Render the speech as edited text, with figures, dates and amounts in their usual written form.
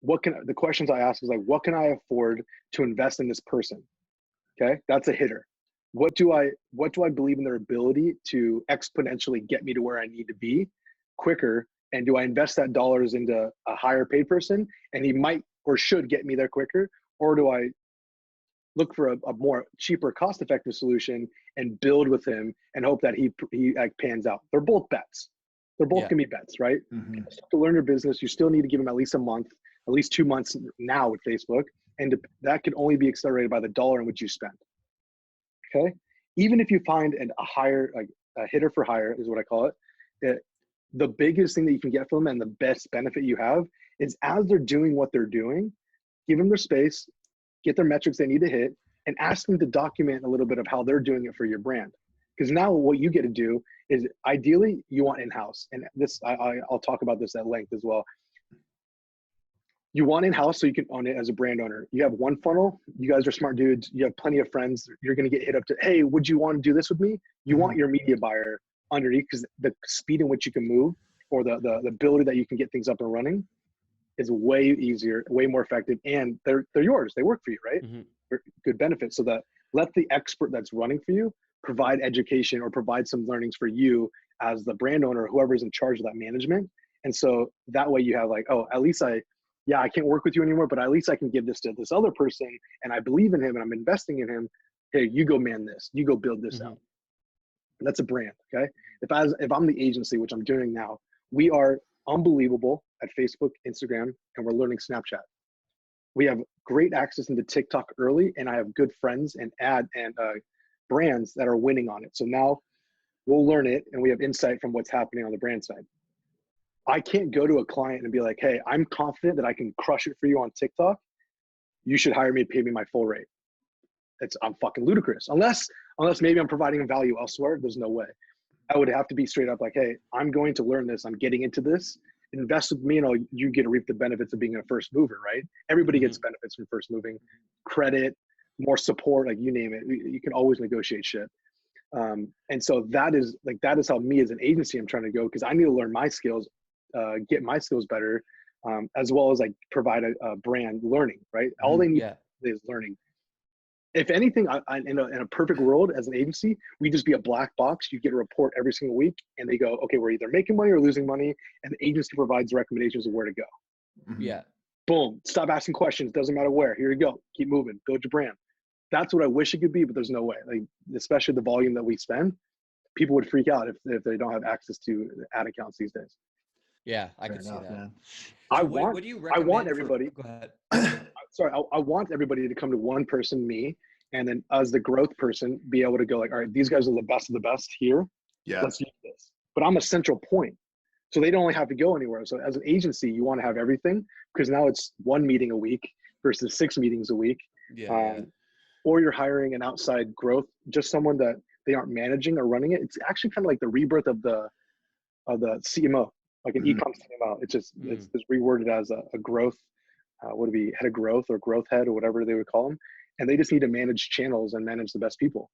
the questions I ask is like, what can I afford to invest in this person? Okay, that's a hitter. What do I believe in their ability to exponentially get me to where I need to be quicker? And do I invest that dollars into a higher paid person and he might or should get me there quicker? Or do I look for a more cheaper, cost-effective solution and build with him and hope that he like pans out? They're both bets. They're both gonna be bets, right? Mm-hmm. To learn your business, you still need to give him at least a month, at least 2 months now with Facebook, and that can only be accelerated by the dollar in which you spend. Okay, even if you find a higher, like a hitter for hire is what I call it. The biggest thing that you can get from them and the best benefit you have is as they're doing what they're doing, give them their space, get their metrics they need to hit, and ask them to document a little bit of how they're doing it for your brand. Because now what you get to do is ideally you want in-house, and this I'll talk about this at length as well. You want in-house so you can own it as a brand owner. You have one funnel. You guys are smart dudes. You have plenty of friends. You're going to get hit up to, hey, would you want to do this with me? You want your media buyer underneath because the speed in which you can move or the ability that you can get things up and running is way easier, way more effective. And they're yours. They work for you, right? They're good benefits. So that let the expert that's running for you provide education or provide some learnings for you as the brand owner or whoever's in charge of that management. And so that way you have like, oh, at least I can't work with you anymore, but at least I can give this to this other person and I believe in him and I'm investing in him. Hey, you go man this, you go build this out. And that's a brand, okay? If I'm the agency, which I'm doing now, we are unbelievable at Facebook, Instagram, and we're learning Snapchat. We have great access into TikTok early, and I have good friends and brands that are winning on it. So now we'll learn it and we have insight from what's happening on the brand side. I can't go to a client and be like, hey, I'm confident that I can crush it for you on TikTok. You should hire me and pay me my full rate. I'm fucking ludicrous. Unless maybe I'm providing value elsewhere, there's no way. I would have to be straight up like, hey, I'm going to learn this. I'm getting into this. Invest with me and you get to reap the benefits of being a first mover, right? Everybody gets benefits from first moving. Credit, more support, like you name it. You can always negotiate shit. And so that is how me as an agency I'm trying to go because I need to learn my skills, get my skills better, as well as like provide a brand learning, right? All they need is learning. If anything, in a perfect world as an agency, we just be a black box. You get a report every single week and they go, okay, we're either making money or losing money. And the agency provides recommendations of where to go. Yeah. Boom. Stop asking questions. Doesn't matter where. Here you go. Keep moving. Build your brand. That's what I wish it could be, but there's no way. Like, especially the volume that we spend, people would freak out if they don't have access to ad accounts these days. Yeah, I can see that. Man. So what do you recommend? I want everybody. Go ahead. Sorry, I want everybody to come to one person, me, and then as the growth person, be able to go like, all right, these guys are the best of the best here. Yeah. Let's use this. But I'm a central point. So they don't only have to go anywhere. So as an agency, you want to have everything because now it's 1 meeting a week versus 6 meetings a week. Or you're hiring an outside growth, just someone that they aren't managing or running it. It's actually kind of like the rebirth of the CMO, like an e-com CMO. It's just it's reworded as a growth. Would it be head of growth or growth head or whatever they would call them? And they just need to manage channels and manage the best people.